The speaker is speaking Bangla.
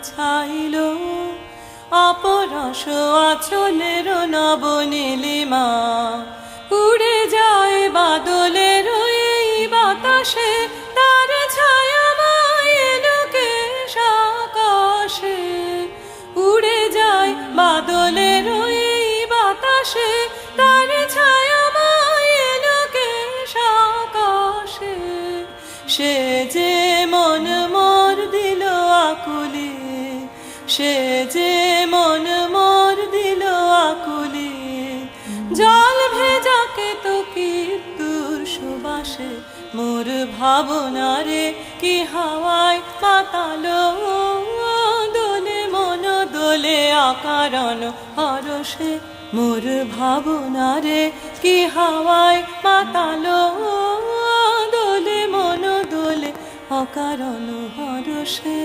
ছাইল অপরস আঁচলের নবনীলিমা উড়ে যায় বাদলের এই বাতাসে তার ছায়াময় লোকেশ আকাশে উড়ে যায় বাদলের এই বাতাসে তার ছায়াময় লোকেশ আকাশে সে যে মন মোর দিল আকুলে সে যে মন মোর দিল আকুলে জল ভেজাকে তো কীর্তুর সুবাসে মোর ভাবনারে কি হাওয়ায় পাতালো দোলে মন দোলে অকারণ হরষে মোর ভাবনারে কি হাওয়ায় পাতালো দোলে মন দোলে অকারণ হরষে।